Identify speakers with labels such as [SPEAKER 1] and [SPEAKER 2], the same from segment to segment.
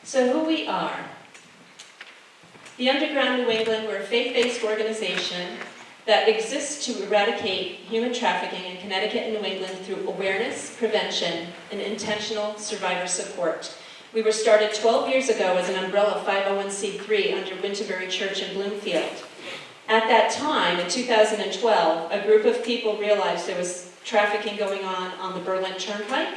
[SPEAKER 1] So who we are. The Underground New England, we're a faith-based organization that exists to eradicate human trafficking in Connecticut and New England through awareness, prevention, and intentional survivor support. We were started 12 years ago as an umbrella 501c3 under Winterbury Church in Bloomfield. At that time, in 2012, a group of people realized there was trafficking going on the Berlin Turnpike,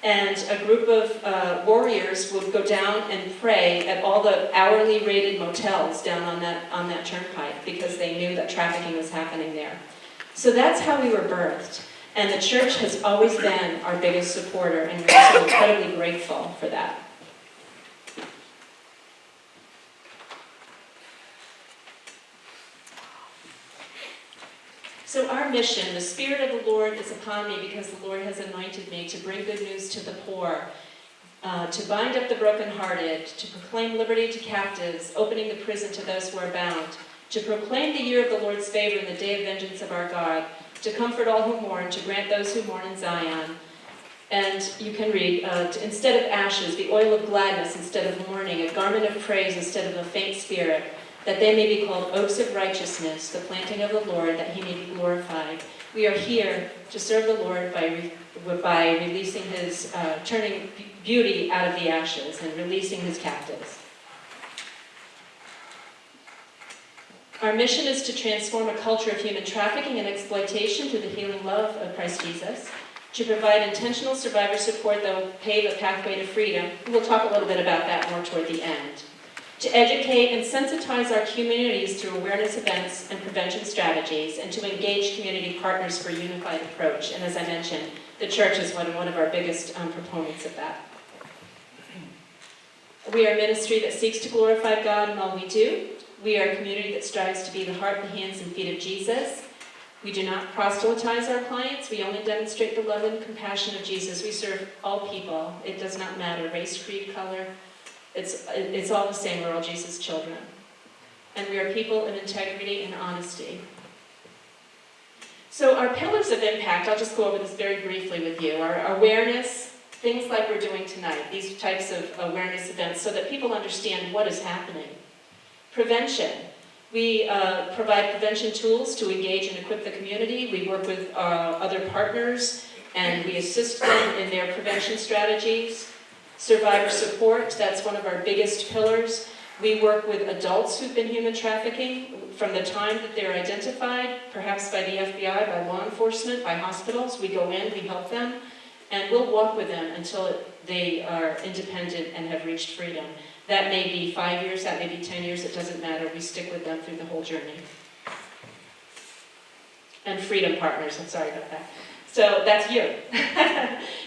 [SPEAKER 1] and a group of warriors would go down and pray at all the hourly rated motels down on that turnpike because they knew that trafficking was happening there. So that's how we were birthed. And the church has always been our biggest supporter, and we're so incredibly grateful for that. So our mission, the Spirit of the Lord is upon me because the Lord has anointed me to bring good news to the poor, to bind up the brokenhearted, to proclaim liberty to captives, opening the prison to those who are bound, to proclaim the year of the Lord's favor and the day of vengeance of our God, to comfort all who mourn, to grant those who mourn in Zion. And you can read, instead of ashes, the oil of gladness instead of mourning, a garment of praise instead of a faint spirit, that they may be called oaks of righteousness, the planting of the Lord, that he may be glorified. We are here to serve the Lord by releasing his, turning beauty out of the ashes and releasing his captives. Our mission is to transform a culture of human trafficking and exploitation through the healing love of Christ Jesus, to provide intentional survivor support that will pave a pathway to freedom. We'll talk a little bit about that more toward the end. To educate and sensitize our communities through awareness events and prevention strategies, and to engage community partners for a unified approach. And as I mentioned, the church is one of our biggest proponents of that. We are a ministry that seeks to glorify God in all we do. We are a community that strives to be the heart, the hands, and feet of Jesus. We do not proselytize our clients. We only demonstrate the love and compassion of Jesus. We serve all people. It does not matter, race, creed, color. It's all the same. We're all Jesus' children. And we are people of integrity and honesty. So our pillars of impact, I'll just go over this very briefly with you, are awareness, things like we're doing tonight, these types of awareness events so that people understand what is happening. Prevention. We provide prevention tools to engage and equip the community. We work with other partners and we assist them in their prevention strategies. Survivor support, that's one of our biggest pillars. We work with adults who've been human trafficking from the time that they're identified, perhaps by the FBI, by law enforcement, by hospitals. We go in, we help them, and we'll walk with them until they are independent and have reached freedom. That may be 5 years, that may be 10 years, it doesn't matter. We stick with them through the whole journey. And freedom partners, I'm sorry about that. So that's you.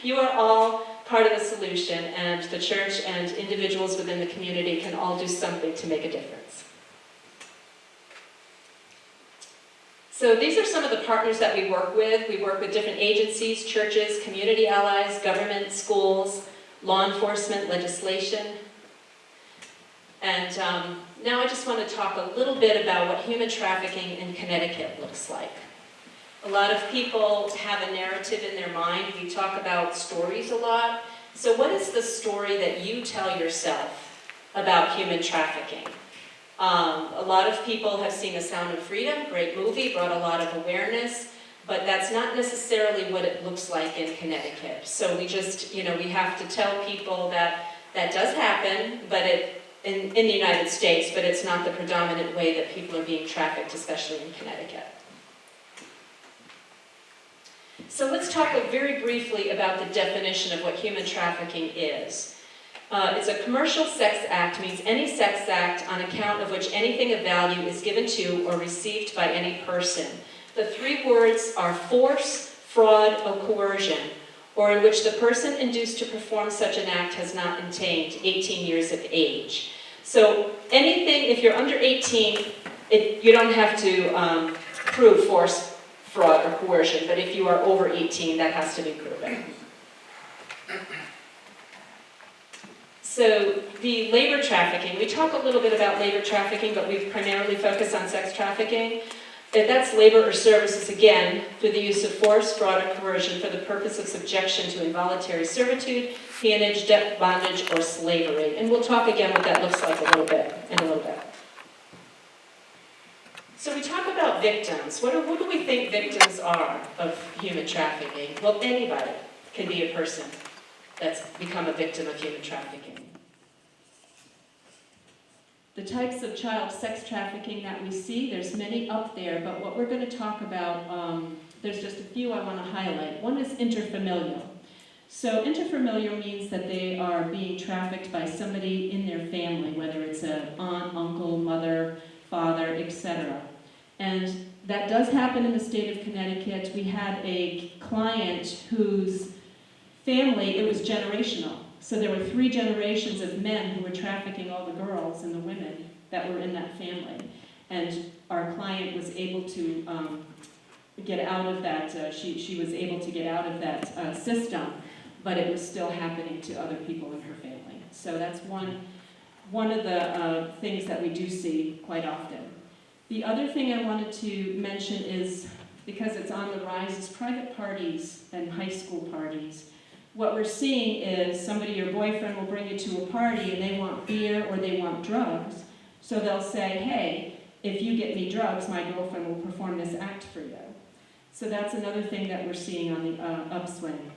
[SPEAKER 1] You are all part of the solution, and the church and individuals within the community can all do something to make a difference. So these are some of the partners that we work with. We work with different agencies, churches, community allies, government, schools, law enforcement, legislation. And now I just want to talk a little bit about what human trafficking in Connecticut looks like. A lot of people have a narrative in their mind. We talk about stories a lot. So what is the story that you tell yourself about human trafficking? A lot of people have seen The Sound of Freedom, great movie, brought a lot of awareness, but that's not necessarily what it looks like in Connecticut. So we just, we have to tell people that that does happen, but in the United States, but it's not the predominant way that people are being trafficked, especially in Connecticut. So let's talk very briefly about the definition of what human trafficking is. It's a commercial sex act, means any sex act on account of which anything of value is given to or received by any person. The three words are force, fraud, or coercion, or in which the person induced to perform such an act has not attained 18 years of age. So anything, if you're under 18, you don't have to prove force, fraud, or coercion, but if you are over 18, that has to be proven. So the labor trafficking, we talk a little bit about labor trafficking, but we've primarily focused on sex trafficking. That's labor or services, again, through the use of force, fraud, or coercion for the purpose of subjection to involuntary servitude, peonage, debt, bondage, or slavery. And we'll talk again what that looks like in a little bit. So we talk about victims. What do we think victims are of human trafficking? Well, anybody can be a person that's become a victim of human trafficking. The types of child sex trafficking that we see, there's many up there, but what we're going to talk about, there's just a few I want to highlight. One is interfamilial. So interfamilial means that they are being trafficked by somebody in their family, whether it's an aunt, uncle, mother, father, etc. And that does happen in the state of Connecticut. We had a client whose family, it was generational. So there were 3 generations of men who were trafficking all the girls and the women that were in that family. And our client was able to get out of that, she was able to get out of that system, but it was still happening to other people in her family. So that's one of the things that we do see quite often. The other thing I wanted to mention is, because it's on the rise, is private parties and high school parties. What we're seeing is somebody, your boyfriend, will bring you to a party and they want beer or they want drugs. So they'll say, hey, if you get me drugs, my girlfriend will perform this act for you. So that's another thing that we're seeing on the upswing.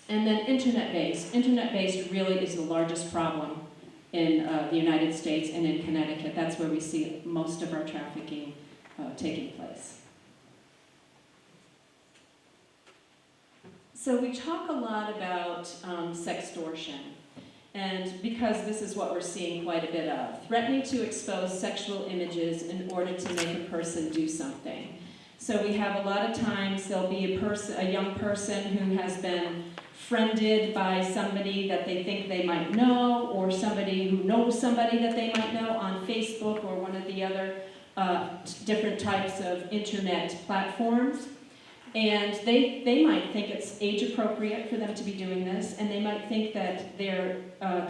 [SPEAKER 1] And then internet-based. Internet-based really is the largest problem in the United States and in Connecticut. That's where we see most of our trafficking taking place. So we talk a lot about sextortion, and because this is what we're seeing quite a bit of, threatening to expose sexual images in order to make a person do something. So we have a lot of times there'll be a young person who has been friended by somebody that they think they might know, or somebody who knows somebody that they might know on Facebook or one of the other different types of internet platforms. And they might think it's age appropriate for them to be doing this, and they might think that they're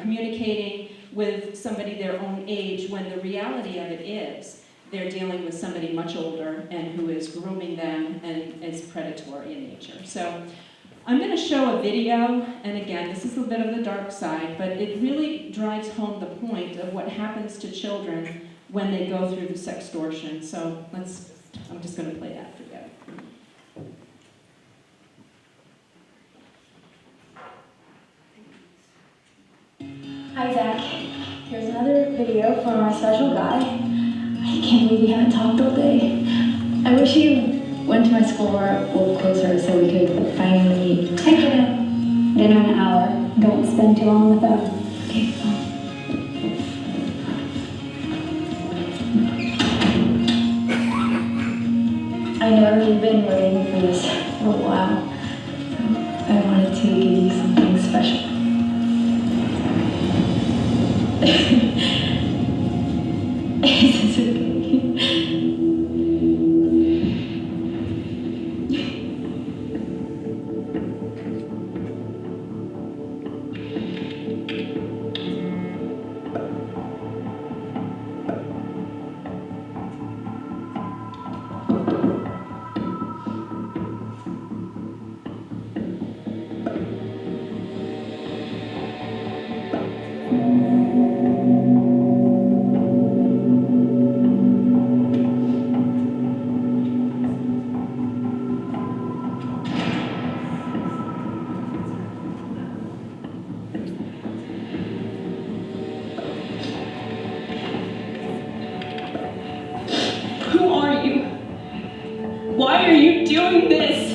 [SPEAKER 1] communicating with somebody their own age, when the reality of it is they're dealing with somebody much older and who is grooming them and is predatory in nature. So I'm going to show a video, and again, this is a bit of the dark side, but it really drives home the point of what happens to children when they go through the sextortion. So I'm just going to play that for you.
[SPEAKER 2] Hi Zach, here's another video from our special guy. I can't believe we haven't talked all day. I wish you went to my school or a little closer so we could finally meet. I get it. Dinner in an hour. Don't spend too long on the phone. Okay, I know you've been waiting for this for a while. So I wanted to give you something special. It's okay. Who are you? Why are you doing this?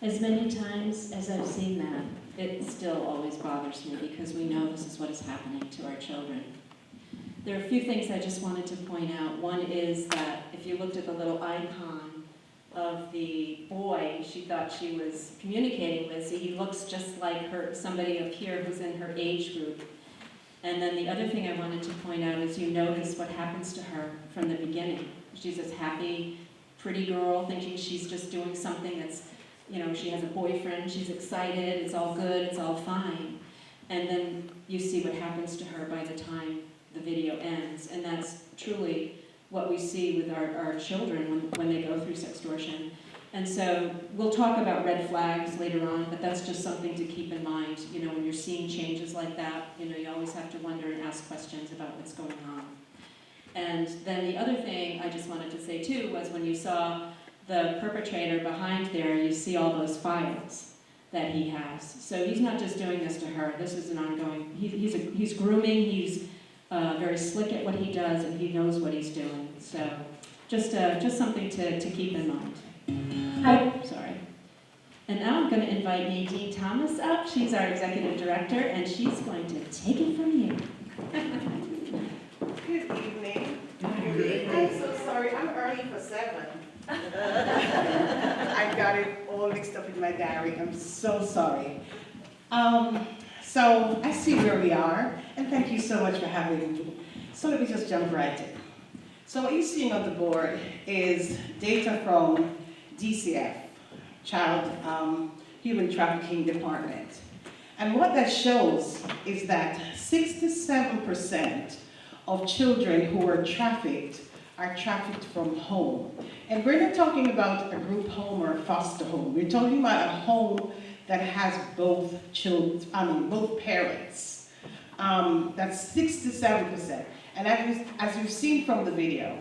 [SPEAKER 3] As many times as I've seen that, it still always bothers me because we know this is what is happening to our children. There are a few things I just wanted to point out. One is that if you looked at the little icon of the boy she thought she was communicating with, see, he looks just like somebody up here who's in her age group. And then the other thing I wanted to point out is you notice what happens to her from the beginning. She's this happy, pretty girl thinking she's just doing something that's, she has a boyfriend, she's excited, it's all good, it's all fine. And then you see what happens to her by the time the video ends. And that's truly what we see with our children when they go through sextortion. And so we'll talk about red flags later on, but that's just something to keep in mind. When you're seeing changes like that, you always have to wonder and ask questions about what's going on. And then the other thing I just wanted to say too was when you saw the perpetrator behind there, you see all those files that he has. So he's not just doing this to her. This is an ongoing, he's grooming, he's very slick at what he does, and he knows what he's doing. So just something to keep in mind.
[SPEAKER 2] Hi.
[SPEAKER 3] Sorry. And now I'm going to invite Nadine Thomas up. She's our executive director, and she's going to take it from you.
[SPEAKER 4] Good evening. Good evening. I'm so sorry, I'm early for 7. I got it all mixed up in my diary. I'm so sorry. So I see where we are, and thank you so much for having me. So let me just jump right in. So what you're seeing on the board is data from DCF, Child Human Trafficking Department. And what that shows is that 67% of children who are trafficked from home. And we're not talking about a group home or a foster home. We're talking about a home that has both both parents. That's 67%. And as you've seen from the video,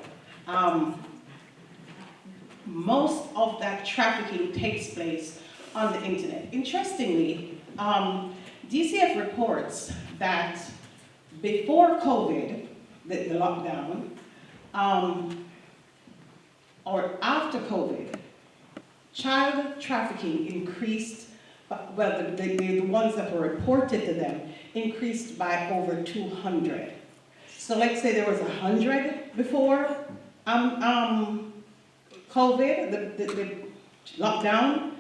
[SPEAKER 4] most of that trafficking takes place on the internet. Interestingly, DCF reports that before COVID, the lockdown, or after COVID, child trafficking increased, well, the ones that were reported to them increased by over 200. So let's say there was 100 before COVID, the lockdown.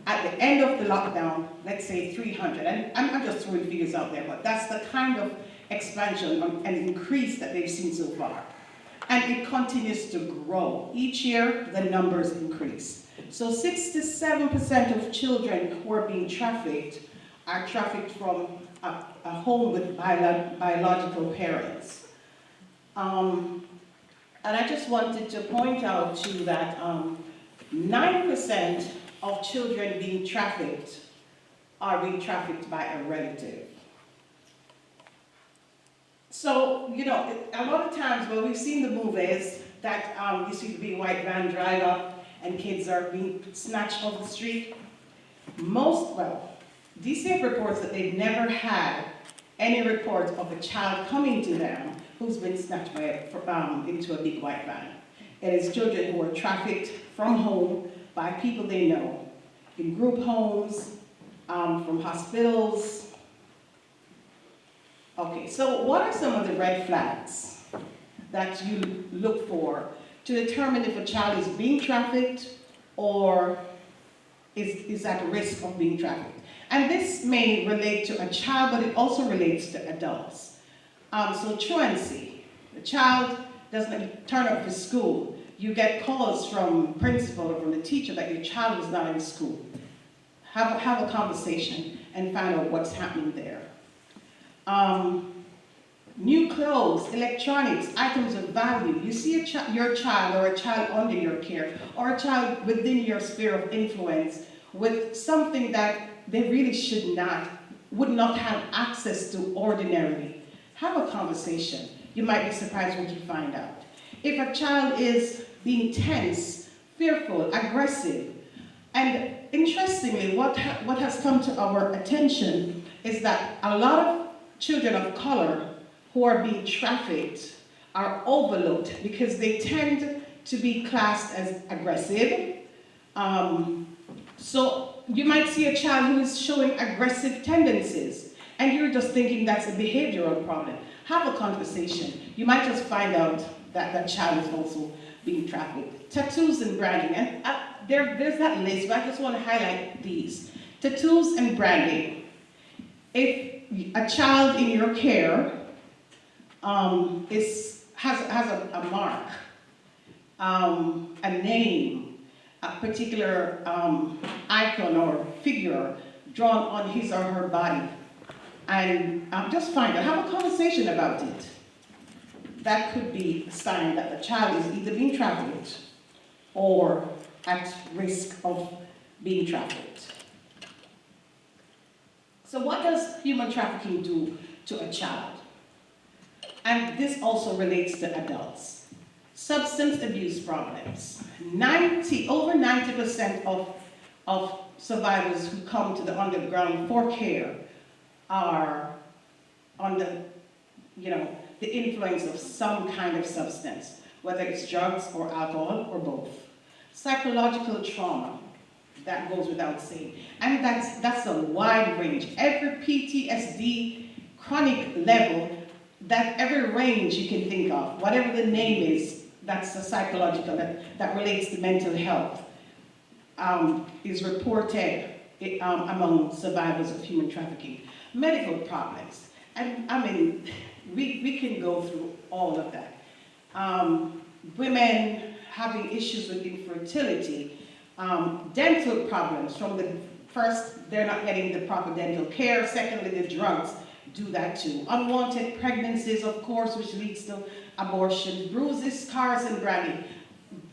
[SPEAKER 4] At the end of the lockdown, let's say 300. And I'm just throwing figures out there, but that's the kind of expansion and increase that they've seen so far. And it continues to grow. Each year, the numbers increase. So 67% of children who are being trafficked are trafficked from a home with biological parents. And I just wanted to point out to you that 9% of children being trafficked are being trafficked by a relative. So, a lot of times when we've seen the movies that you see the big white van drive up and kids are being snatched off the street, DCF reports that they've never had any report of a child coming to them who's been snatched into a big white van. It is children who are trafficked from home by people they know, in group homes, from hospitals. Okay, so what are some of the red flags that you look for to determine if a child is being trafficked or is at risk of being trafficked? And this may relate to a child, but it also relates to adults. So truancy, the child doesn't turn up for school. You get calls from principal or from the teacher that your child is not in school. Have a conversation and find out what's happening there. New clothes, electronics, items of value. You see your child or a child under your care or a child within your sphere of influence with something that they really would not have access to ordinarily. Have a conversation. You might be surprised what you find out. If a child is being tense, fearful, aggressive, and interestingly, what has come to our attention is that a lot of children of color who are being trafficked are overlooked because they tend to be classed as aggressive, So you might see a child who is showing aggressive tendencies, and you're just thinking that's a behavioral problem. Have a conversation. You might just find out that that child is also being trafficked. Tattoos and branding, and there's that list, but I just want to highlight these. Tattoos and branding. If a child in your care has a mark, a name, a particular icon or figure drawn on his or her body, and just find out, have a conversation about it. That could be a sign that the child is either being trafficked or at risk of being trafficked. So what does human trafficking do to a child? And this also relates to adults. Substance abuse problems. Over 90% of survivors who come to the underground for care are under, the influence of some kind of substance, whether it's drugs or alcohol or both. Psychological trauma, that goes without saying. And that's a wide range. Every PTSD chronic level, that every range you can think of, whatever the name is, that's a psychological, that relates to mental health, is reported among survivors of human trafficking. Medical problems, and we can go through all of that. Women having issues with infertility, dental problems from the first, they're not getting the proper dental care, secondly, the drugs do that too. Unwanted pregnancies, of course, which leads to abortion, bruises, scars, and branding.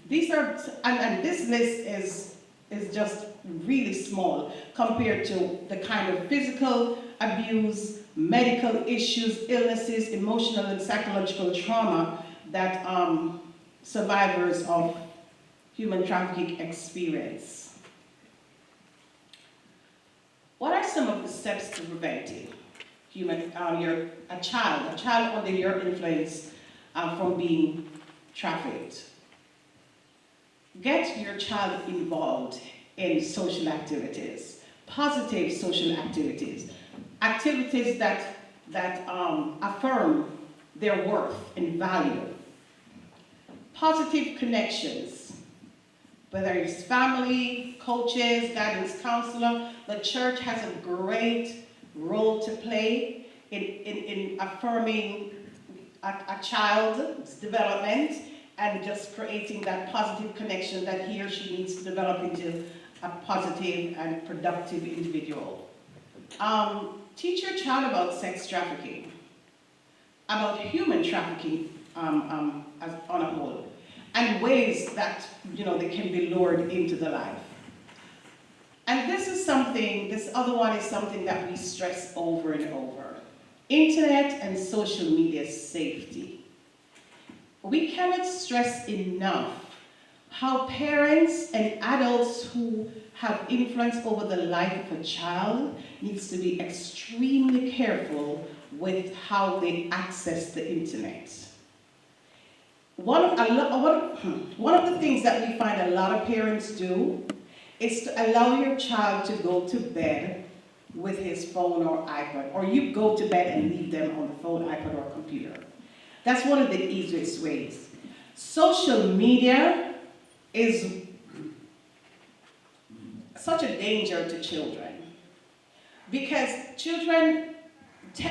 [SPEAKER 4] These are, and this list is just really small compared to the kind of physical abuse, medical issues, illnesses, emotional and psychological trauma that survivors of human trafficking experience. What are some of the steps to preventing a child under your influence from being trafficked? Get your child involved in social activities, positive social activities, activities that affirm their worth and value. Positive connections, whether it's family, coaches, guidance counselor, the church has a great role to play in affirming a child's development and just creating that positive connection that he or she needs to develop into a positive and productive individual. Teach your child about sex trafficking, about human trafficking on a whole, and ways that they can be lured into the life. And this other one is something that we stress over and over. Internet and social media safety. We cannot stress enough how parents and adults who have influence over the life of a child needs to be extremely careful with how they access the internet. One of the things that we find a lot of parents do is to allow your child to go to bed with his phone or iPad, or you go to bed and leave them on the phone, iPad, or computer. That's one of the easiest ways. Social media is such a danger to children because children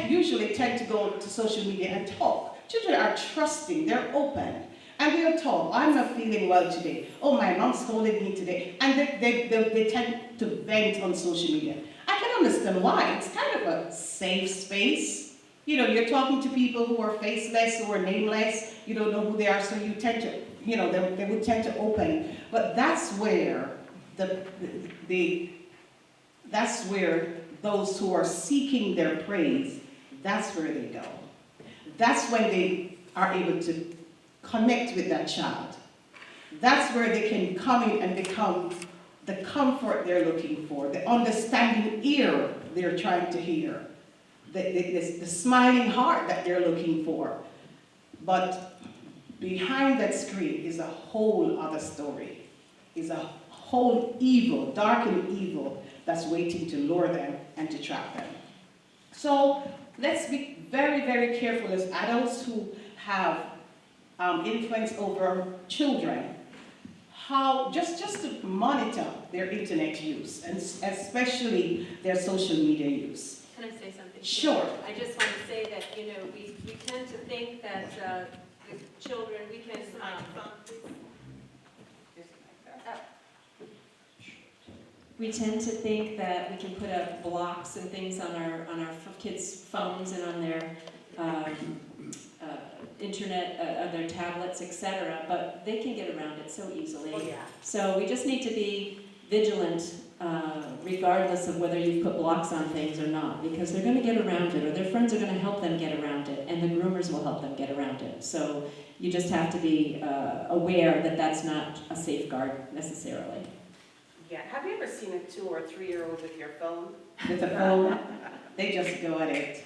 [SPEAKER 4] usually tend to go to social media and talk. Children are trusting, they're open, and they'll talk. I'm not feeling well today. Oh, my mom scolded me today. And they tend to vent on social media. I can understand why. It's kind of a safe space. You're talking to people who are faceless, who are nameless. You don't know who they are, so you tend to, they would tend to open. But that's where that's where those who are seeking their praise, that's where they go. That's when they are able to connect with that child. That's where they can come in and become the comfort they're looking for, the understanding ear they're trying to hear, the smiling heart that they're looking for. But behind that screen is a whole other story, is a whole evil, dark and evil that's waiting to lure them and to trap them. So let's be very, very careful as adults who have influence over children, how just to monitor their internet use, and especially their social media use.
[SPEAKER 1] Can I say something?
[SPEAKER 4] Sure.
[SPEAKER 1] I just want to say that, we tend to think that the children, we can,
[SPEAKER 3] We tend to think that we can put up blocks and things on our kids' phones and on their internet, on their tablets, etc. But they can get around it so easily.
[SPEAKER 1] oh yeah.
[SPEAKER 3] So we just need to be vigilant, regardless of whether you've put blocks on things or not, because they're going to get around it, or their friends are going to help them get around it, and the groomers will help them get around it. So you just have to be aware that that's not a safeguard necessarily.
[SPEAKER 5] Yeah, have you ever seen a 2 or 3-year-old with your phone?
[SPEAKER 4] With a phone, they just go at it.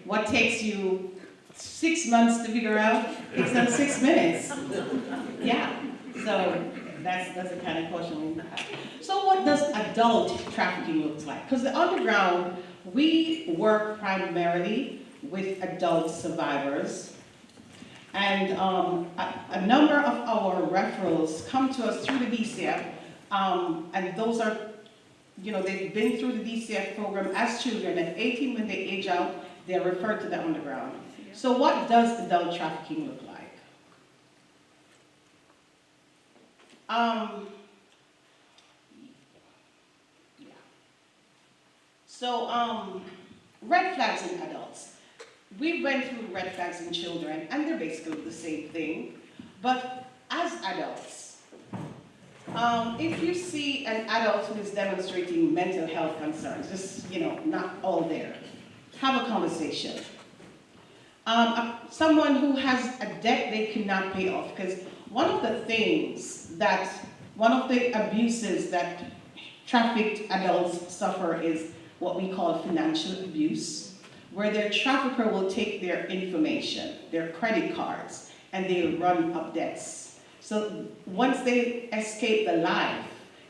[SPEAKER 4] What takes you 6 months to figure out, it's done 6 minutes. Yeah, so that's the kind of question we have. So what does adult trafficking look like? Because the underground, we work primarily with adult survivors. And a number of our referrals come to us through the DCF, and those are, they've been through the DCF program as children. At 18, when they age out, they're referred to the underground. So what does adult trafficking look like? So red flags in adults. We went through red flags in children, and they're basically the same thing. But as adults, if you see an adult who is demonstrating mental health concerns, just, not all there, have a conversation. Someone who has a debt they cannot pay off, because one of the abuses that trafficked adults suffer is what we call financial abuse, where their trafficker will take their information, their credit cards, and they'll run up debts. So once they escape the life,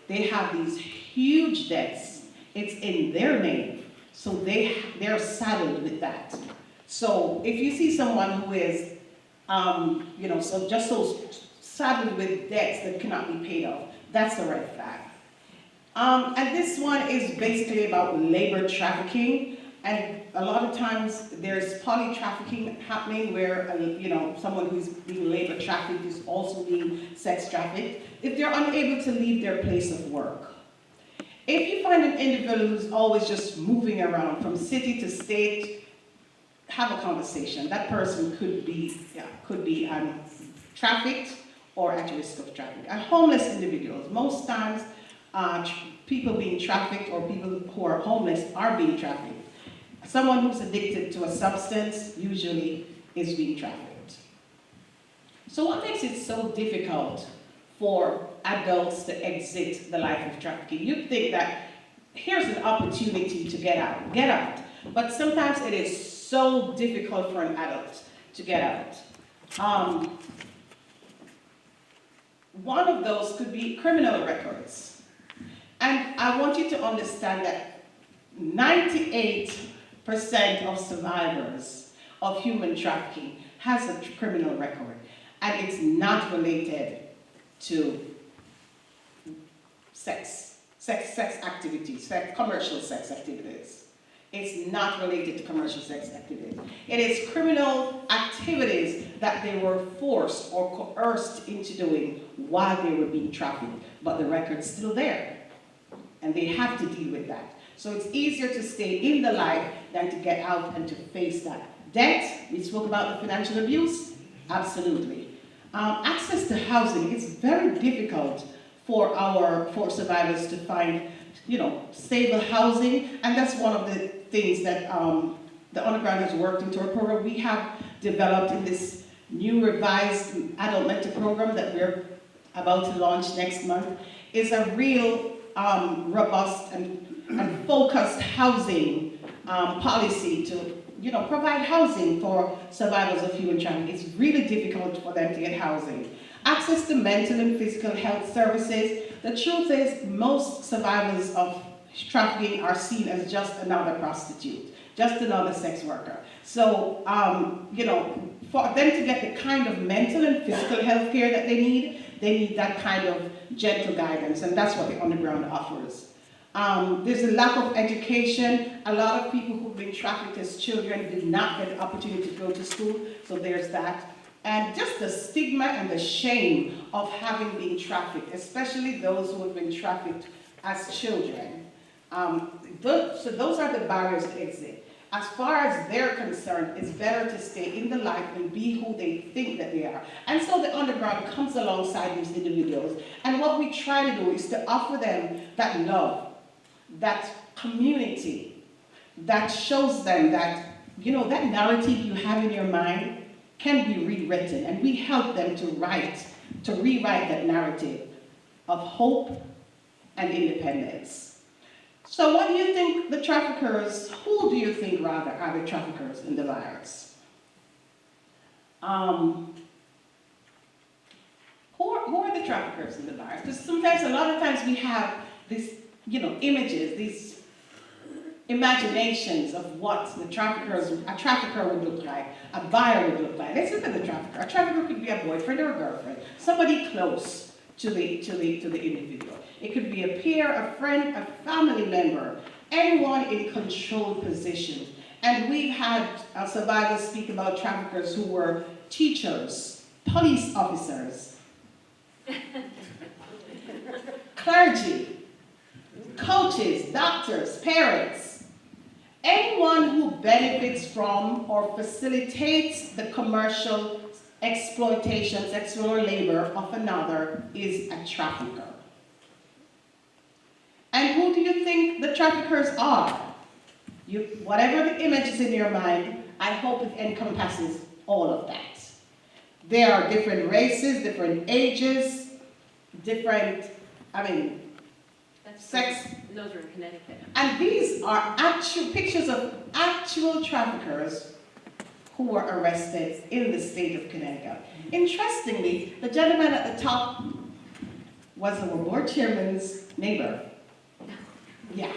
[SPEAKER 4] they have these huge debts. It's in their name, so they're saddled with that. So if you see someone who is, so saddled with debts that cannot be paid off, that's a red flag. And this one is basically about labor trafficking, and a lot of times there's poly trafficking happening where, someone who's being labor trafficked is also being sex trafficked if they're unable to leave their place of work. If you find an individual who's always just moving around from city to state, have a conversation. That person could be trafficked or at risk of trafficking. And homeless individuals, most times people being trafficked or people who are homeless are being trafficked. Someone who's addicted to a substance usually is being trafficked. So what makes it so difficult for adults to exit the life of trafficking? You'd think that here's an opportunity to get out. But sometimes it is so difficult for an adult to get out. One of those could be criminal records. And I want you to understand that 98% of survivors of human trafficking has a criminal record, and it's not related to sex activities, commercial sex activities. It's not related to commercial sex activities. It is criminal activities that they were forced or coerced into doing while they were being trafficked, but the record's still there, and they have to deal with that. So it's easier to stay in the life than to get out and to face that. Debt, we spoke about the financial abuse, absolutely. Access to housing, it's very difficult for survivors to find, stable housing, and that's one of the things that the Underground has worked into our program. We have developed in this new revised adult mentor program that we're about to launch next month, is a real robust and focused housing policy to provide housing for survivors of human trafficking. It's really difficult for them to get housing. access to mental and physical health services. The truth is, most survivors of trafficking are seen as just another prostitute, just another sex worker. So, for them to get the kind of mental and physical health care that they need that kind of gentle guidance, and that's what the underground offers. There's a lack of education. A lot of people who've been trafficked as children did not get the opportunity to go to school, so there's that. And just the stigma and the shame of having been trafficked, especially those who have been trafficked as children. So those are the barriers to exit. As far as they're concerned, it's better to stay in the life and be who they think that they are. And so the underground comes alongside these individuals. And what we try to do is to offer them that love, that community, that shows them that, that narrative you have in your mind can be rewritten. And we help them to rewrite that narrative of hope and independence. So what do you think the traffickers, who do you think rather are the traffickers in the virus? Who are the traffickers in the virus? Because sometimes, a lot of times we have these, images, these imaginations of what a trafficker would look like, a buyer would look like. Let's look at the trafficker. A trafficker could be a boyfriend or a girlfriend, somebody close to the individual. It could be a peer, a friend, a family member, anyone in controlled positions. And we've had survivors speak about traffickers who were teachers, police officers, clergy, coaches, doctors, parents. Anyone who benefits from or facilitates the commercial exploitation, sexual labor of another is a trafficker. And who do you think the traffickers are? Whatever the image is in your mind, I hope it encompasses all of that. There are different races, different ages, sex.
[SPEAKER 1] Those are in Connecticut.
[SPEAKER 4] And these are actual pictures of actual traffickers who were arrested in the state of Connecticut. Interestingly, the gentleman at the top was our board chairman's neighbor. Yeah.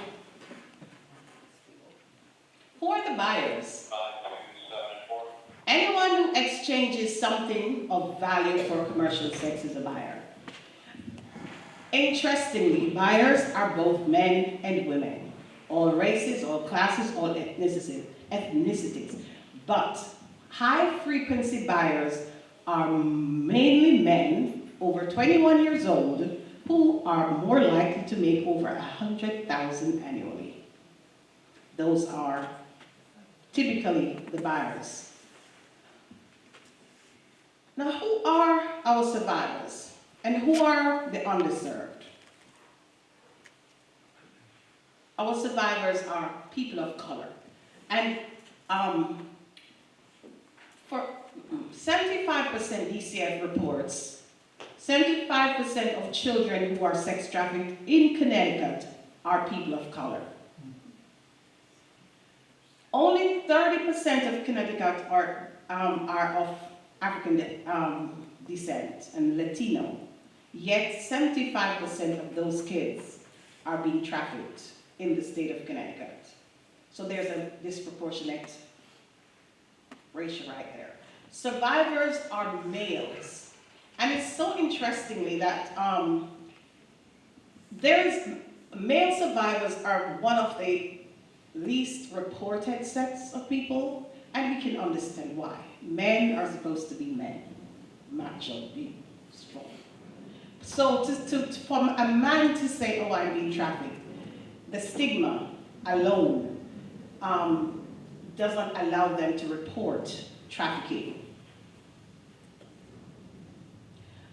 [SPEAKER 4] Who are the buyers? Anyone who exchanges something of value for commercial sex is a buyer. Interestingly, buyers are both men and women, all races, all classes, all ethnicities. But high-frequency buyers are mainly men over 21 years old who are more likely to make over $100,000 annually. Those are typically the buyers. Now, who are our survivors? And who are the underserved? Our survivors are people of color. And for 75% DCF reports, 75% of children who are sex trafficked in Connecticut are people of color. Only 30% of Connecticut are of African descent and Latino. Yet 75% of those kids are being trafficked in the state of Connecticut. So there's a disproportionate ratio right there. Survivors are males. And it's so interestingly that male survivors are one of the least reported sets of people, and we can understand why. Men are supposed to be men, macho, be strong. So for a man to say, oh, I'm being trafficked, the stigma alone doesn't allow them to report trafficking.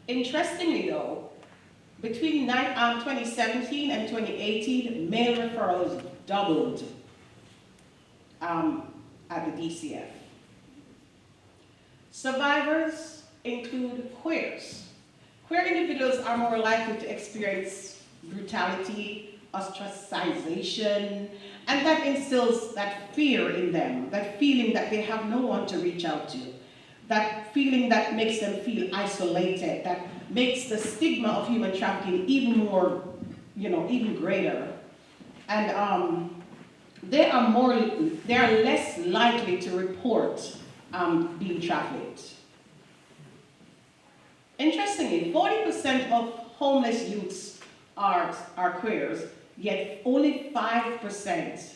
[SPEAKER 4] Interestingly though, between 2017 and 2018, male referrals doubled at the DCF. Survivors include queers. Queer individuals are more likely to experience brutality, ostracization, and that instills that fear in them, that feeling that they have no one to reach out to. that feeling that makes them feel isolated, that makes the stigma of human trafficking even more, even greater. And they are less likely to report being trafficked. Interestingly, 40% of homeless youths are queers, yet only 5%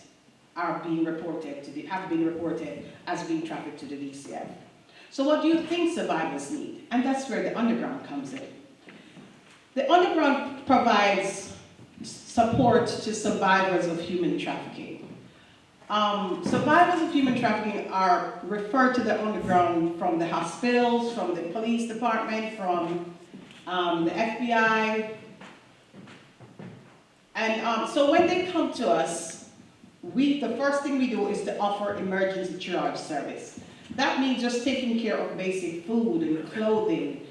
[SPEAKER 4] have been reported as being trafficked to the DCF. So what do you think survivors need? And that's where the underground comes in. The underground provides support to survivors of human trafficking. Survivors of human trafficking are referred to the underground from the hospitals, from the police department, from the FBI. And so when they come to us, the first thing we do is to offer emergency triage service. That means just taking care of basic food and clothing,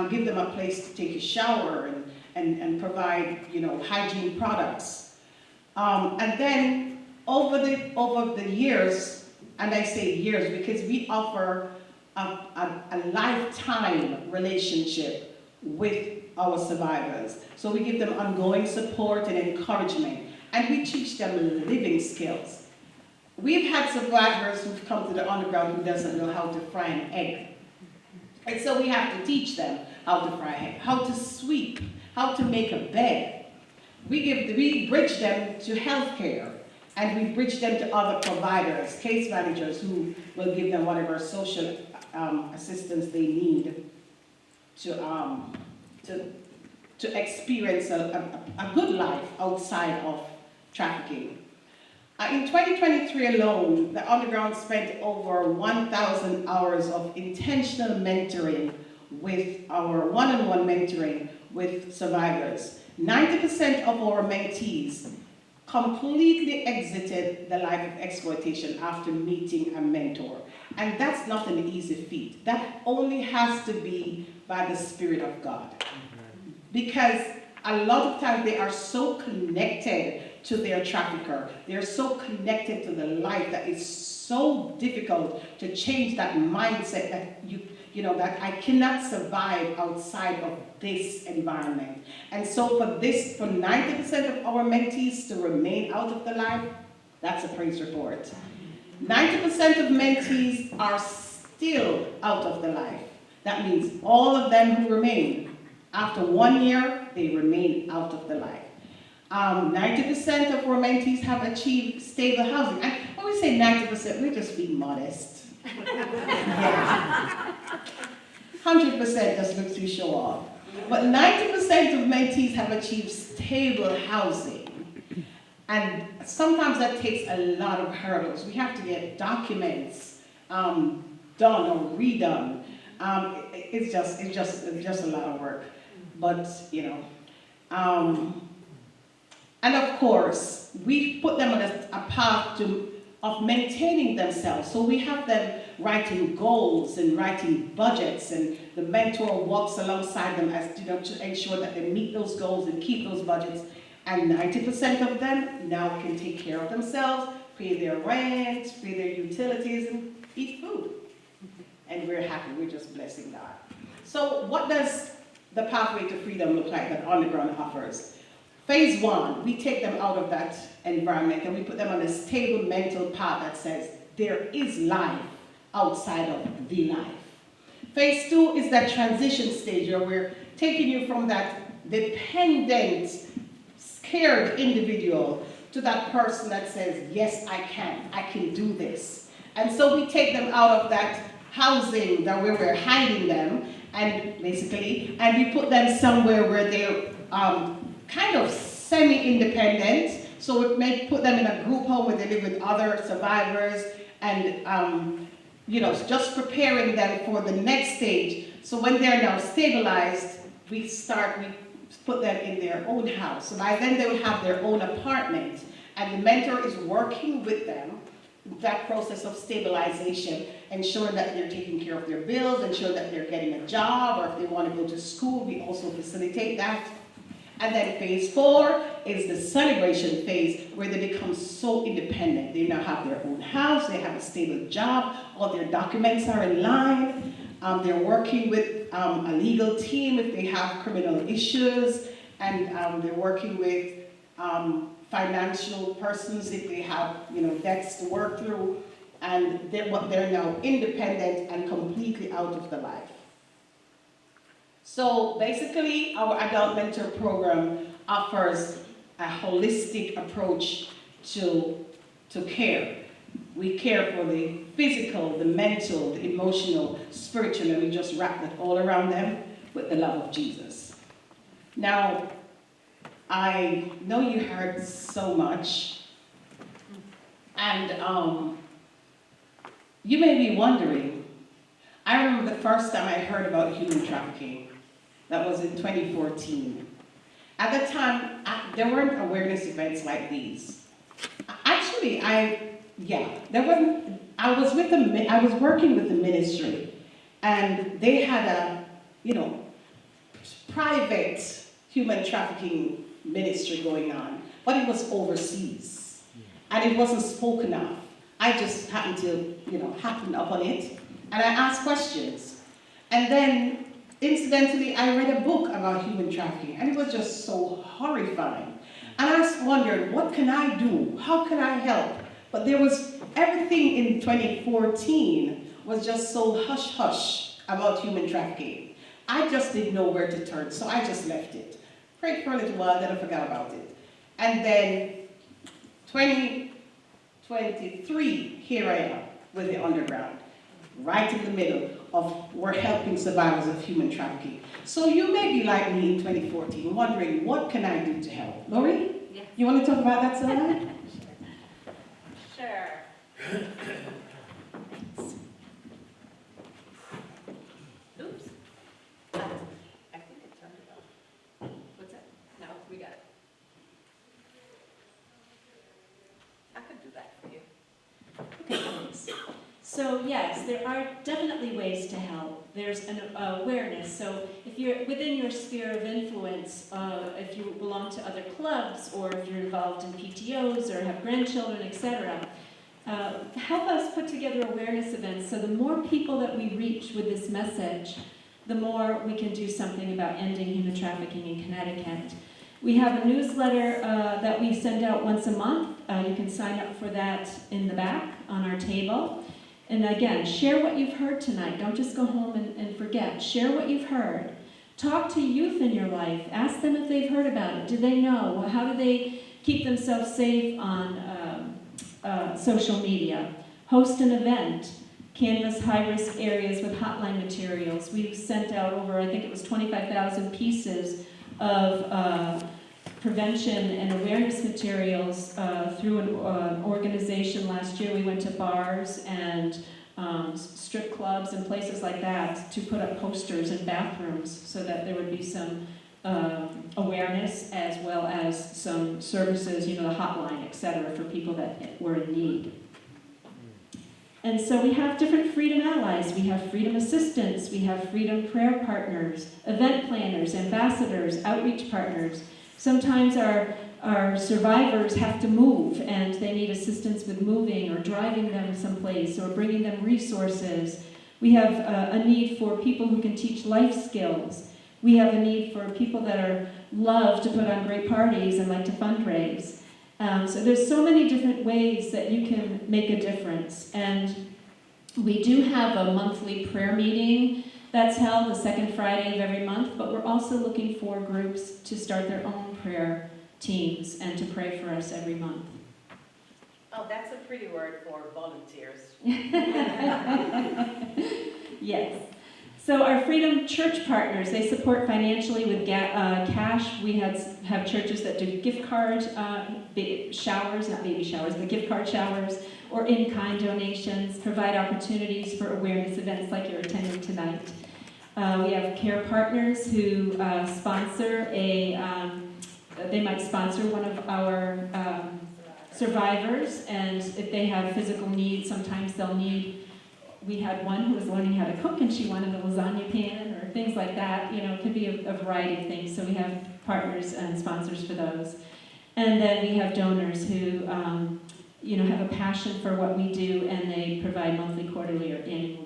[SPEAKER 4] give them a place to take a shower and provide, hygiene products. And then over the years, and I say years because we offer a lifetime relationship with our survivors. So we give them ongoing support and encouragement, and we teach them living skills. We've had survivors who've come to the underground who doesn't know how to fry an egg. And so we have to teach them how to fry an egg, how to sweep, how to make a bed. We bridge them to healthcare, and we bridge them to other providers, case managers who will give them whatever social assistance they need to experience a good life outside of trafficking. In 2023 alone, the Underground spent over 1,000 hours of intentional mentoring with our one-on-one mentoring with survivors. 90% of our mentees completely exited the life of exploitation after meeting a mentor. And that's not an easy feat. That only has to be by the Spirit of God. Because a lot of times they are so connected to their trafficker. They're so connected to the life that it's so difficult to change that mindset that that I cannot survive outside of this environment. And so for 90% of our mentees to remain out of the life, that's a praise report. 90% of mentees are still out of the life. That means all of them who remain, after 1 year, they remain out of the life. 90% of our mentees have achieved stable housing. And when we say 90%, we're just being modest. Yeah. 100% just looks to show off. But 90% of mentees have achieved stable housing. And sometimes that takes a lot of hurdles. We have to get documents done or redone. It's just a lot of work. But, and of course, we put them on a path of maintaining themselves. So we have them writing goals and writing budgets, and the mentor walks alongside them as to ensure that they meet those goals and keep those budgets. And 90% of them now can take care of themselves, pay their rent, pay their utilities, and eat food. And we're happy, we're just blessing God. So what does the pathway to freedom look like that Underground offers? Phase 1, we take them out of that environment and we put them on a stable mental path that says there is life outside of the life. Phase 2 is that transition stage where we're taking you from that dependent, scared individual to that person that says, yes, I can do this. And so we take them out of that housing that where we're hiding them, and we put them somewhere where they're kind of semi-independent. So we may put them in a group home where they live with other survivors, and just preparing them for the next stage. So when they're now stabilized, we put them in their own house. So by then they will have their own apartment, and the mentor is working with them that process of stabilization, ensuring that they're taking care of their bills, ensuring that they're getting a job, or if they want to go to school, we also facilitate that. And then phase 4 is the celebration phase, where they become so independent. They now have their own house, they have a stable job, all their documents are in line, They're working with a legal team if they have criminal issues, and they're working with financial persons if they have, debts to work through, and they're now independent and completely out of the life. So basically, our adult mentor program offers a holistic approach to care. We care for the physical, the mental, the emotional, spiritual, and we just wrap that all around them with the love of Jesus. Now, I know you heard so much, and you may be wondering, I remember the first time I heard about human trafficking. That was in 2014. At the time, there weren't awareness events like these. Actually, there wasn't. I was working with the ministry, and they had a, private human trafficking ministry going on, but it was overseas, and it wasn't spoken of. I just happened to, happen upon it, and I asked questions, and then incidentally, I read a book about human trafficking, and it was just so horrifying. And I wondered, what can I do? How can I help? But everything in 2014 was just so hush-hush about human trafficking. I just didn't know where to turn, so I just left it. Prayed for a little while, then I forgot about it. And then 2023, here I am with the underground, right in the middle of we're helping survivors of human trafficking. So you may be like me in 2014, wondering, what can I do to help? Lori?
[SPEAKER 5] Yeah.
[SPEAKER 4] You want to talk about that some?
[SPEAKER 5] Sure. Oops. I think it turned it off. What's that? No, we got it. I could do that for you.
[SPEAKER 3] Okay, thanks. So yes, there are definitely ways to help. There's an awareness. So if you're within your sphere of influence, if you belong to other clubs, or if you're involved in PTOs or have grandchildren, etc., help us put together awareness events. So the more people that we reach with this message, the more we can do something about ending human trafficking in Connecticut. We have a newsletter that we send out once a month. You can sign up for that in the back on our table. And again, share what you've heard tonight. Don't just go home and forget. Share what you've heard. Talk to youth in your life. Ask them if they've heard about it. Do they know? How do they keep themselves safe on social media? Host an event. Canvass high-risk areas with hotline materials. We've sent out over, I think it was 25,000 pieces of prevention and awareness materials through an organization last year. We went to bars and strip clubs and places like that to put up posters in bathrooms so that there would be some awareness as well as some services, the hotline, etc., for people that were in need. And so we have different freedom allies. We have freedom assistants, we have freedom prayer partners, event planners, ambassadors, outreach partners. Sometimes our survivors have to move and they need assistance with moving or driving them someplace or bringing them resources. We have a need for people who can teach life skills. We have a need for people that love to put on great parties and like to fundraise. So there's so many different ways that you can make a difference. And we do have a monthly prayer meeting that's held the second Friday of every month, but we're also looking for groups to start their own prayer teams and to pray for us every month.
[SPEAKER 5] Oh, that's a pretty word for volunteers.
[SPEAKER 3] Yes. So our Freedom Church partners, they support financially with cash. We have churches that do gift card showers, not baby showers, but gift card showers, or in-kind donations, provide opportunities for awareness events like you're attending tonight. We have care partners who sponsor they might sponsor one of our survivors, and if they have physical needs, sometimes they'll need. We had one who was learning how to cook and she wanted a lasagna pan or things like that. It could be a variety of things. So we have partners and sponsors for those. And then we have donors who, have a passion for what we do and they provide monthly, quarterly, or annual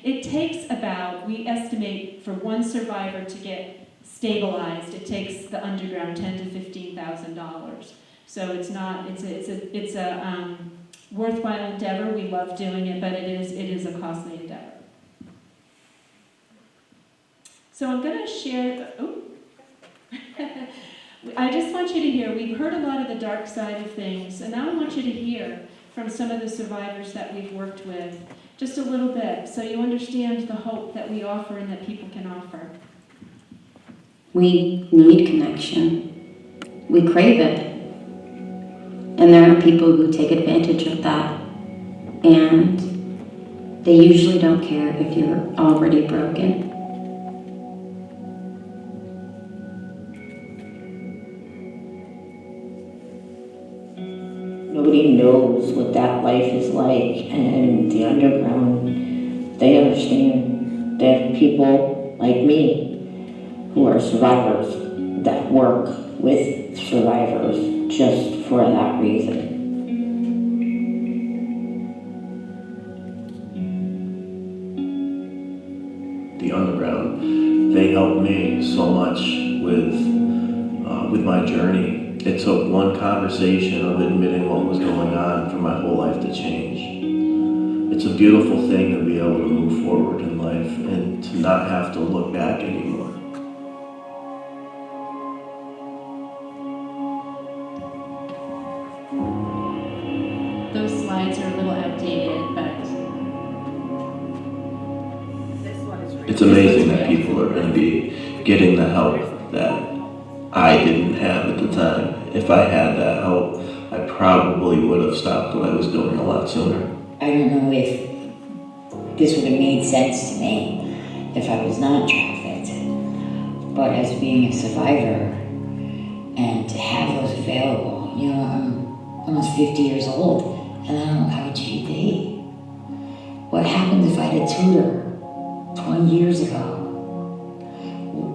[SPEAKER 3] It takes about, we estimate for one survivor to get stabilized, it takes the underground $10,000 to $15,000. So it's not, it's a worthwhile endeavor. We love doing it, but it is a costly endeavor. So I'm going to share, I just want you to hear, we've heard a lot of the dark side of things, and now I want you to hear from some of the survivors that we've worked with, just a little bit, so you understand the hope that we offer and that people can offer.
[SPEAKER 6] We need connection. We crave it. And there are people who take advantage of that. And they usually don't care if you're already broken.
[SPEAKER 7] Nobody knows what that life is like, and the underground, they understand. They have people like me who are survivors that work with survivors just for that reason.
[SPEAKER 8] The underground, they helped me so much with my journey. It took one conversation of admitting what was going on for my whole life to change. It's a beautiful thing to be able to move forward in life and to not have to look back anymore.
[SPEAKER 3] Those slides are a little outdated, but
[SPEAKER 5] This one is really.
[SPEAKER 8] It's amazing that people are going to be getting the help that I didn't have at the time. If I had that help, I probably would have stopped what I was doing a lot sooner.
[SPEAKER 7] I don't know if this would have made sense to me if I was not trafficked, but as being a survivor and to have those available, you know, I'm almost 50 years old and I don't have a GED. What happens if I had a tutor 20 years ago?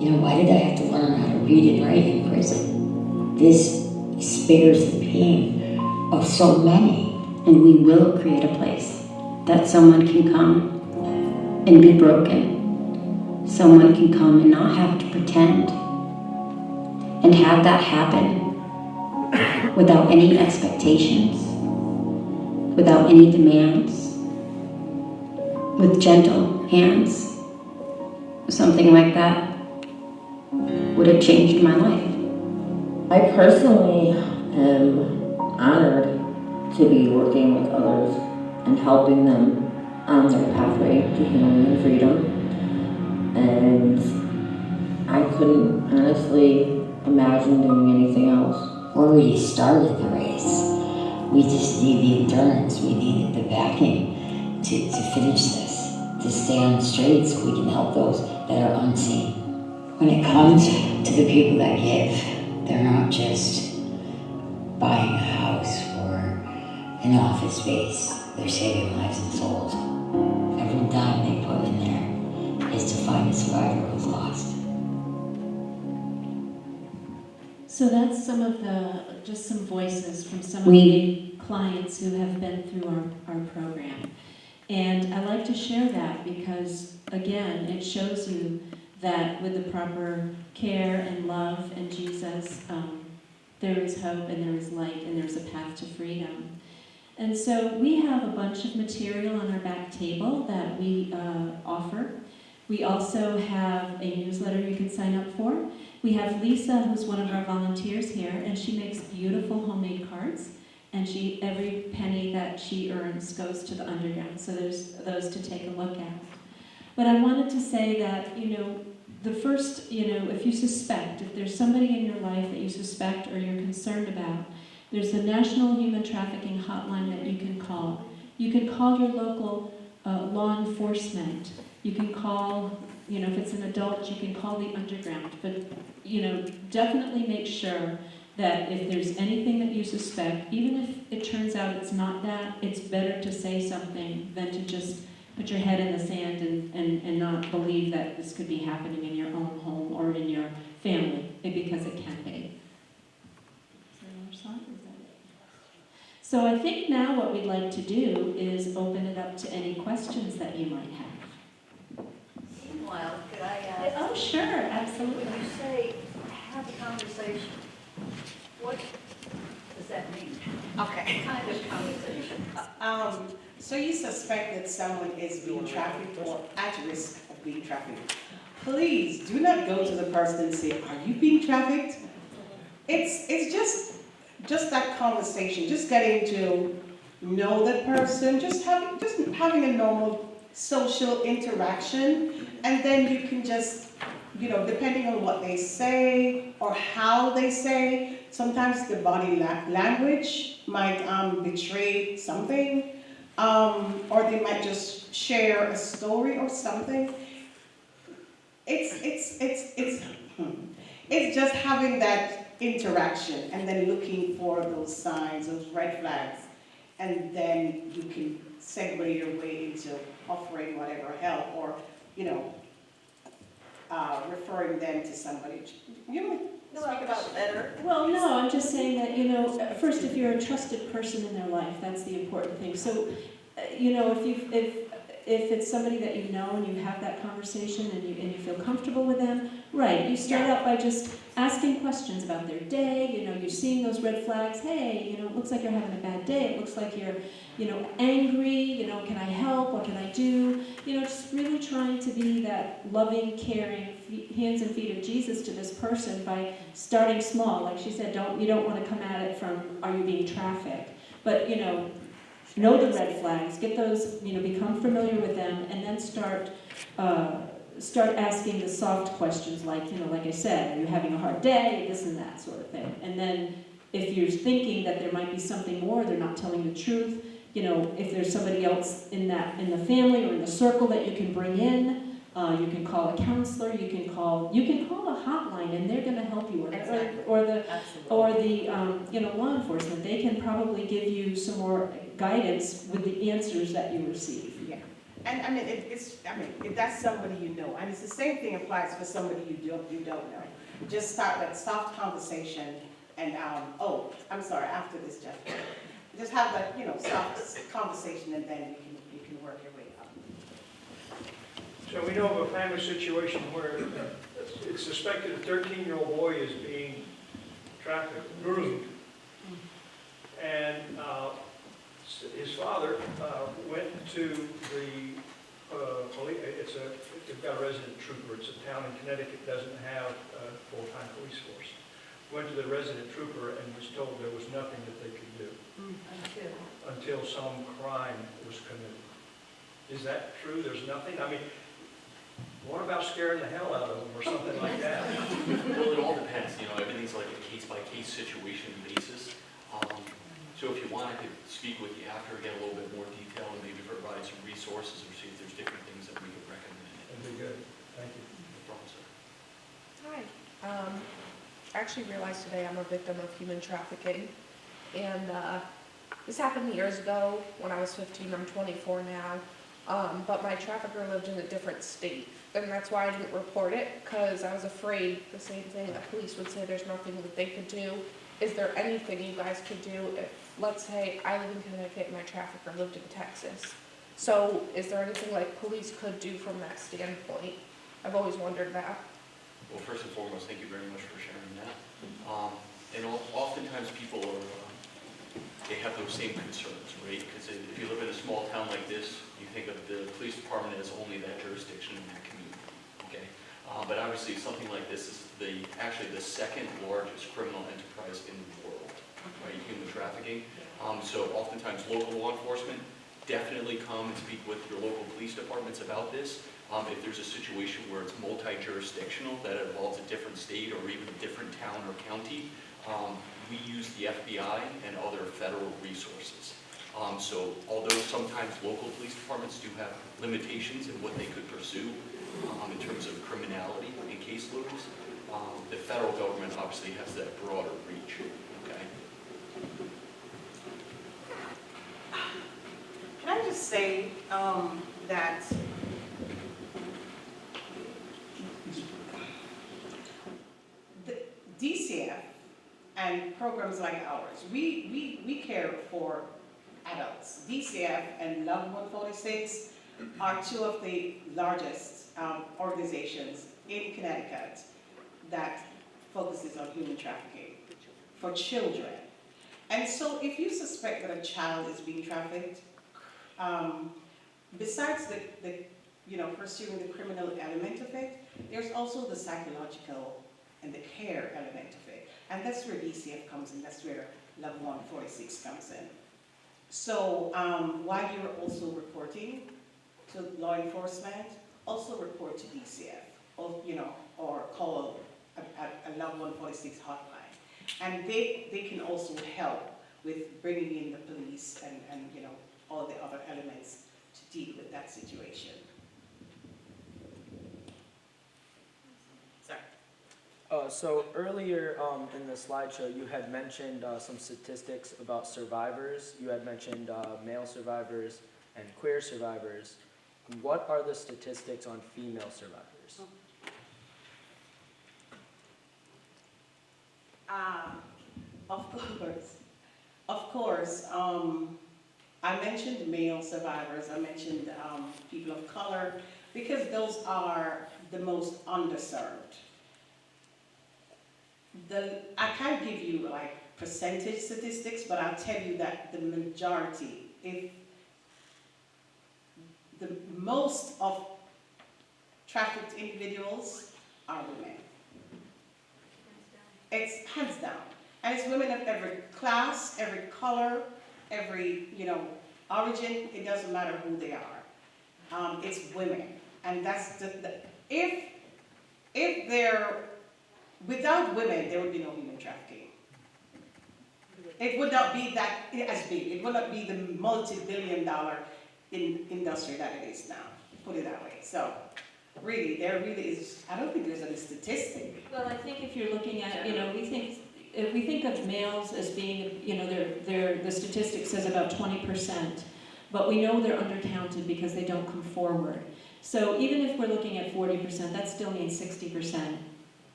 [SPEAKER 7] You know, why did I have to learn how to read and write in prison? This spares the pain of so many.
[SPEAKER 6] And we will create a place that someone can come and be broken. Someone can come and not have to pretend. And have that happen without any expectations, without any demands, with gentle hands. Something like that would have changed my life.
[SPEAKER 7] I personally am honored to be working with others and helping them on their pathway to healing and freedom. And I couldn't honestly imagine doing anything else.
[SPEAKER 9] When we started the race, we just needed the endurance, we needed the backing to finish this, to stay on the straight so we can help those that are unseen. When it comes to the people that give, they're not just buying a house or an office space, they're saving lives and souls. Every dime they put in there is to find a survivor who's lost.
[SPEAKER 3] so that's some of just some voices from some of the clients who have been through our program. And I like to share that because, again, it shows you that with the proper care and love and Jesus, there is hope and there is light and there's a path to freedom. And so we have a bunch of material on our back table that we offer. We also have a newsletter you can sign up for. We have Lisa, who's one of our volunteers here, and she makes beautiful homemade cards. And every penny that she earns goes to the underground. So there's those to take a look at. But I wanted to say that, the first, if you suspect, if there's somebody in your life that you suspect or you're concerned about, there's the National Human Trafficking Hotline that you can call. You can call your local law enforcement. You can call, if it's an adult, you can call the underground. But, definitely make sure that if there's anything that you suspect, even if it turns out it's not that, it's better to say something than to just put your head in the sand and not believe that this could be happening in your own home or in your family, because it can be. Is there another slide, or is that it? So I think now what we'd like to do is open it up to any questions that you might have. sure, absolutely.
[SPEAKER 5] When you say have a conversation, what does that mean? Okay. What kind of conversation?
[SPEAKER 4] So you suspect that someone is being trafficked or at risk of being trafficked. Please do not go to the person and say, "Are you being trafficked?" It's just that conversation, just getting to know that person, just having a normal social interaction, and then you can just, depending on what they say or how they say, sometimes the body language might betray something, or they might just share a story or something. It's just having that interaction and then looking for those signs, those red flags, and then you can segue your way into offering whatever help or, referring them to somebody. Speak about it better.
[SPEAKER 3] Well, no, I'm just saying that, first, if you're a trusted person in their life, that's the important thing. So, if it's somebody that you know and you have that conversation and you feel comfortable with them, right, you start out by just asking questions about their day, you're seeing those red flags, hey, it looks like you're having a bad day, it looks like you're, angry, can I help, what can I do, just really trying to be that loving, caring, hands and feet of Jesus to this person by starting small. Like she said, you don't want to come at it from, are you being trafficked? But, know the red flags, get those, become familiar with them, and then start asking the soft questions like, like I said, are you having a hard day, this and that sort of thing. And then if you're thinking that there might be something more, they're not telling the truth, if there's somebody else in the family or in the circle that you can bring in, you can call a counselor, you can call a hotline, and they're going to help you, or the law enforcement. They can probably give you some more guidance with the answers that you receive.
[SPEAKER 4] Yeah, and if that's somebody you know, and it's the same thing applies for somebody you don't know. Just start that soft conversation, and I'm sorry. After this, Jeff, just have that soft conversation, and then you can work your way up.
[SPEAKER 10] So we know of a family situation where it's suspected a 13-year-old boy is being trafficked, groomed, and his father went to the police. They've got a resident trooper. It's a town in Connecticut that doesn't have a full-time police force. Went to the resident trooper and was told there was nothing that they could do until some crime was committed. Is that true? There's nothing? I mean, what about scaring the hell out of them or something like that?
[SPEAKER 11] Well, it all depends. Everything's like a case-by-case situation basis. So if you want, I could speak with you after, get a little bit more detail, and maybe provide some resources or see if there's different things that we could recommend.
[SPEAKER 10] That'd be good. Thank you.
[SPEAKER 11] No problem, sir.
[SPEAKER 12] Hi. I actually realized today I'm a victim of human trafficking. And this happened years ago when I was 15. I'm 24 now. But my trafficker lived in a different state. And that's why I didn't report it, because I was afraid the same thing, that police would say there's nothing that they could do. Is there anything you guys could do if, let's say, I live in Connecticut and my trafficker lived in Texas? So is there anything like police could do from that standpoint? I've always wondered that.
[SPEAKER 11] Well, first and foremost, thank you very much for sharing that. And oftentimes people they have those same concerns, right? Because if you live in a small town like this, you think of the police department as only that jurisdiction in that community, okay? But obviously something like this is actually the second largest criminal enterprise in the world, right? Human trafficking. So oftentimes local law enforcement definitely come and speak with your local police departments about this. If there's a situation where it's multi-jurisdictional, that involves a different state or even a different town or county, we use the FBI and other federal resources. So although sometimes local police departments do have limitations in what they could pursue in terms of criminality and caseloads, the federal government obviously has that broader reach. Okay.
[SPEAKER 4] Can I just say that the DCF and programs like ours, we care for adults. DCF and Love 146 are two of the largest organizations in Connecticut that focuses on human trafficking for children. And so if you suspect that a child is being trafficked, besides the pursuing the criminal element of it, there's also the psychological and the care element of it. And that's where DCF comes in, that's where Level 146 comes in. So while you're also reporting to law enforcement, also report to DCF, or call a Level 146 hotline. And they can also help with bringing in the police and all the other elements to deal with that situation. Sorry.
[SPEAKER 13] So earlier in the slideshow, you had mentioned some statistics about survivors. You had mentioned male survivors and queer survivors. What are the statistics on female survivors?
[SPEAKER 4] Of course. I mentioned male survivors. I mentioned people of color because those are the most underserved. I can't give you like percentage statistics, but I'll tell you that the majority, if the most of trafficked individuals are women. It's hands down. And it's women of every class, every color, every origin. It doesn't matter who they are. It's women. And that's if they're without women, there would be no human trafficking. It would not be that as big. It would not be the multi-billion-dollar industry that it is now. Put it that way. So, really, there really is. I don't think there's any statistic.
[SPEAKER 3] Well, I think if you're looking at, if we think of males as being, the statistic says about 20%, but we know they're undercounted because they don't come forward. So even if we're looking at 40%, that still means 60%.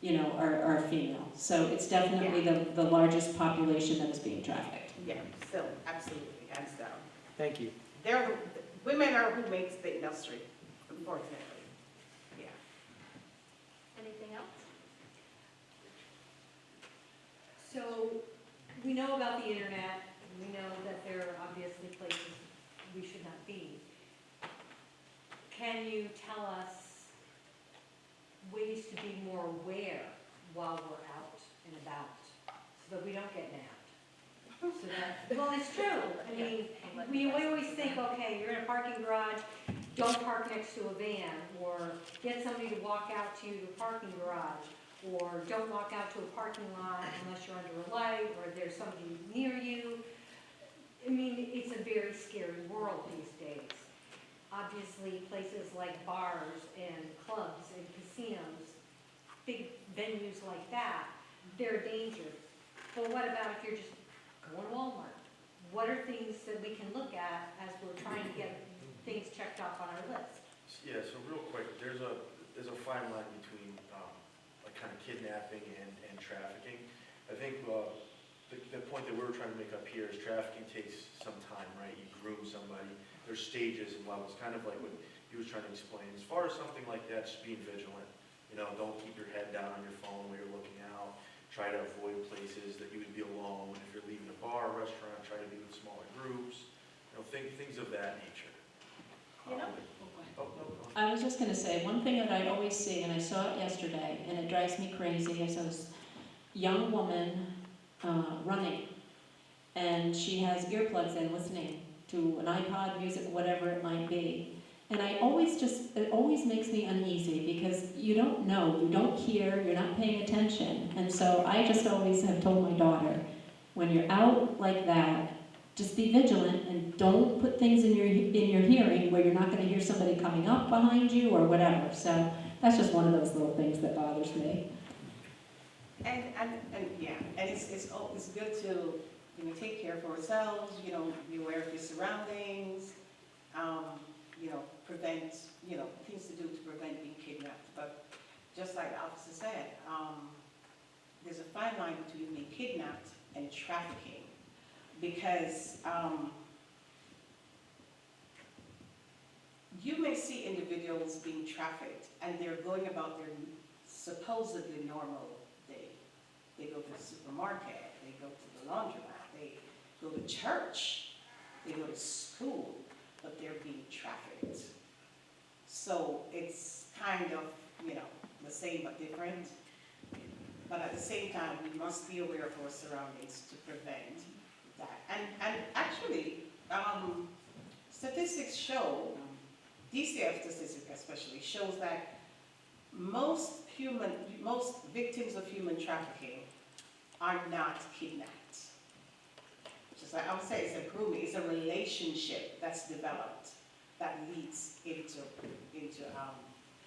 [SPEAKER 3] Are female. So it's definitely the largest population that is being trafficked.
[SPEAKER 4] Yeah, still, absolutely, hands down.
[SPEAKER 13] Thank you.
[SPEAKER 4] Women are who makes the industry, unfortunately. Yeah.
[SPEAKER 5] Anything else?
[SPEAKER 14] So we know about the internet, and we know that there are obviously places we should not be. Can you tell us ways to be more aware while we're out and about, so that we don't get nabbed? So that, well, it's true. I mean, we always think, okay, you're in a parking garage, don't park next to a van, or get somebody to walk out to the parking garage, or don't walk out to a parking lot unless you're under a light, or there's somebody near you. I mean, it's a very scary world these days. Obviously, places like bars and clubs and casinos, big venues like that, they're a danger. But what about if you're just going to Walmart? What are things that we can look at as we're trying to get things checked off on our list?
[SPEAKER 11] Yeah, so real quick, there's a fine line between like kind of kidnapping and trafficking. I think the point that we're trying to make up here is trafficking takes some time, right? You groom somebody. There's stages and levels, kind of like what he was trying to explain. As far as something like that, just being vigilant. Don't keep your head down on your phone when you're looking out. Try to avoid places that you would be alone. If you're leaving a bar or restaurant, try to be with smaller groups. Things of that nature.
[SPEAKER 3] I was just going to say, one thing that I always see, and I saw it yesterday, and it drives me crazy, is this young woman running, and she has earplugs in listening to an iPod, music, whatever it might be. And it always makes me uneasy because you don't know, you don't hear, you're not paying attention. And so I just always have told my daughter, when you're out like that, just be vigilant and don't put things in your hearing where you're not going to hear somebody coming up behind you or whatever. So that's just one of those little things that bothers me.
[SPEAKER 4] And it's good to take care of ourselves. Be aware of your surroundings. Prevent things to do to prevent being kidnapped. But just like the officer said, there's a fine line between being kidnapped and trafficking, because you may see individuals being trafficked and they're going about their supposedly normal day. They go to the supermarket, they go to the laundromat, they go to church, they go to school, but they're being trafficked. So it's kind of, the same but different. But at the same time, we must be aware of our surroundings to prevent that. And actually, statistics show, DCF statistics especially, shows that most victims of human trafficking are not kidnapped. Just like I would say, it's a grooming, it's a relationship that's developed that leads into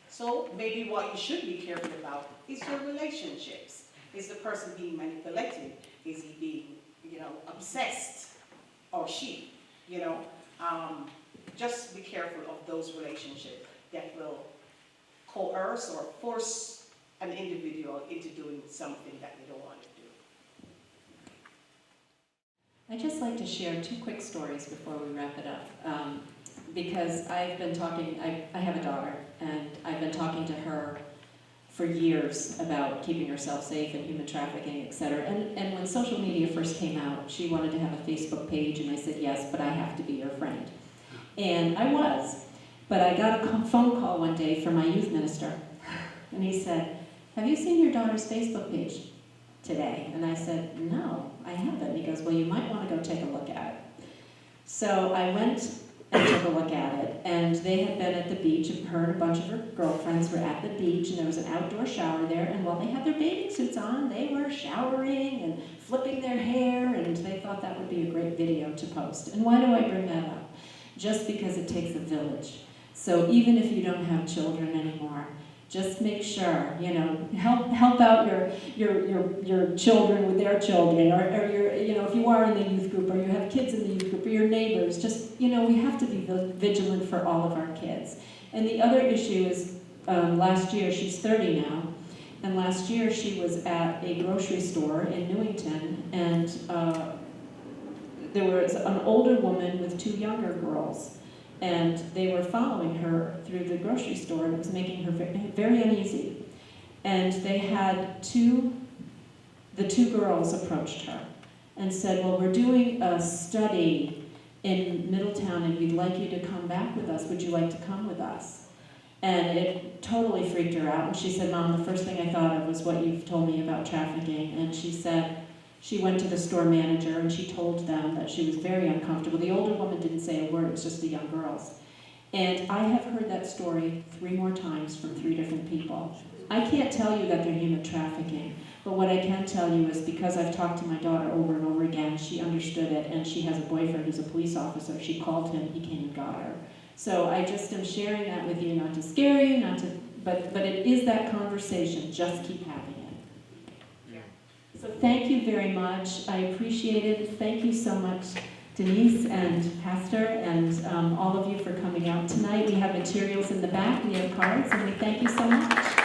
[SPEAKER 4] so maybe what you should be careful about is your relationships. Is the person being manipulated? Is he being, obsessed? Or she, just be careful of those relationships that will coerce or force an individual into doing something that they don't want to do.
[SPEAKER 3] I'd just like to share 2 quick stories before we wrap it up. Because I've been talking, I have a daughter, and I've been talking to her for years about keeping herself safe and human trafficking, etc. And when social media first came out, she wanted to have a Facebook page, and I said, yes, but I have to be your friend. And I was, but I got a phone call one day from my youth minister, and he said, have you seen your daughter's Facebook page today? And I said, no, I haven't. He goes, well, you might want to go take a look at it. So I went and took a look at it, and they had been at the beach, and her and a bunch of her girlfriends were at the beach, and there was an outdoor shower there, and while they had their bathing suits on, they were showering and flipping their hair, and they thought that would be a great video to post. And why do I bring that up? Just because it takes a village. So even if you don't have children anymore, just make sure, help out your children with their children, or your, if you are in the youth group, or you have kids in the youth group, or your neighbors, just, we have to be vigilant for all of our kids. And the other issue is, last year, she's 30 now, and last year she was at a grocery store in Newington, and there was an older woman with 2 younger girls. And they were following her through the grocery store, and it was making her very uneasy. And they had the two girls approached her and said, well, we're doing a study in Middletown, and we'd like you to come back with us. Would you like to come with us? And it totally freaked her out. And she said, Mom, the first thing I thought of was what you've told me about trafficking. And she said, she went to the store manager and she told them that she was very uncomfortable. The older woman didn't say a word, it was just the young girls. And I have heard that story 3 more times from 3 different people. I can't tell you that they're human trafficking, but what I can tell you is because I've talked to my daughter over and over again, she understood it, and she has a boyfriend who's a police officer. She called him, he came and got her. So I just am sharing that with you, not to scare you, but it is that conversation. Just keep having it. So thank you very much. I appreciate it. Thank you so much, Denise and Pastor, and all of you for coming out tonight. We have materials in the back. We have cards, and we thank you so much.